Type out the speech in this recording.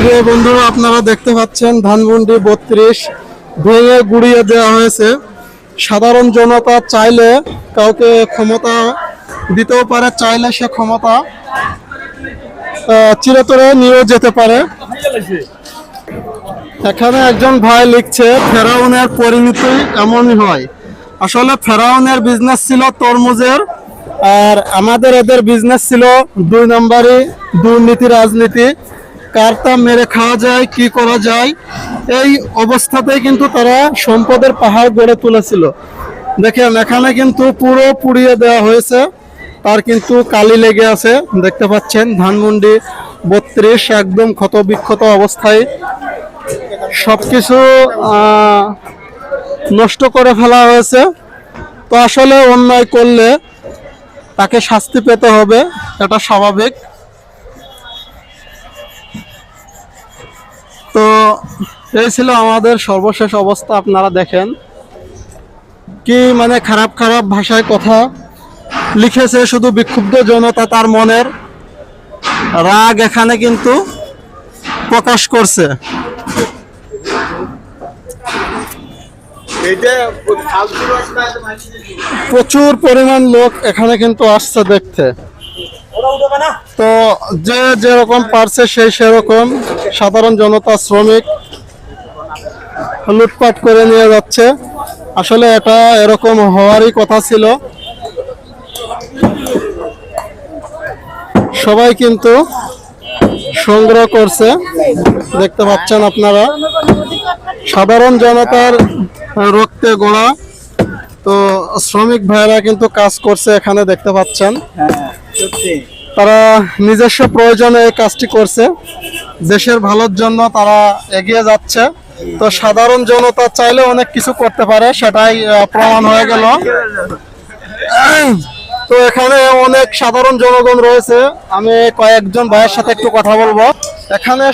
প্রিয় বন্ধুরা, আপনারা দেখতে পাচ্ছেন ধানমন্ডি 32 ভেঙে গুড়িয়ে দেওয়া হয়েছে। সাধারণ জনতা চাইলে কাউকে ক্ষমতা দিতেও পারে, চাইলে সে ক্ষমতা চিরতরে নিয়েও যেতে পারে। এখানে একজন ভাই লিখছে, ফেরাউনের পরিণতি এমনই হয়। আসলে ফেরাউনের বিজনেস ছিল তরমুজের, আর আমাদের এদের বিজনেস ছিল 2 নম্বরই দুর্নীতি, রাজনীতি। কারটা মেরে খাওয়া যায়, কি করা যায়, এই অবস্থাতেই কিন্তু তারা সম্পদের পাহাড় গড়ে তুলেছিল। দেখেন এখানে কিন্তু পুরো পুড়িয়ে দেওয়া হয়েছে, তার কিন্তু কালি লেগে আছে, দেখতে পাচ্ছেন। ধানমন্ডি 32 একদম ক্ষত বিক্ষত অবস্থায়, সবকিছু নষ্ট করে ফেলা হয়েছে। তো আসলে অন্যায় করলে তাকে শাস্তি পেতে হবে, এটা স্বাভাবিক। তো এই ছিল আমাদের সর্বশেষ অবস্থা। আপনারা দেখেন কি মানে খারাপ খারাপ ভাষায় কথা লিখেছে, শুধু বিক্ষুব্ধ জনতা তার মনের রাগ এখানে কিন্তু প্রকাশ করছে। প্রচুর পরিমাণ লোক এখানে কিন্তু আসছে দেখতে। তো যে যেরকম পারছে সেই সেরকম সাধারণ জনতা, শ্রমিক লুটপাট করে নিয়ে যাচ্ছে। আসলে এটা এরকম হওয়ারই কথা ছিল। সবাই কিন্তু সংগ্রহ করছে, দেখতে পাচ্ছেন আপনারা। সাধারণ জনতার রক্তে গোড়া। তো শ্রমিক ভাইরা কিন্তু কাজ করছে এখানে, দেখতে পাচ্ছেন। তারা নিজস্ব প্রয়োজনে এই কাজটি করছে, দেশের ভালোর জন্য তারা এগিয়ে যাচ্ছে। তো সাধারণ জনতা চাইলে অনেক কিছু করতে পারে, সেটাই প্রমাণ হয়ে গেল। তো এখানে অনেক সাধারণ জনগণ রয়েছে, আমি কয়েকজন ভাইয়ের সাথে একটু কথা বলবো। এখানে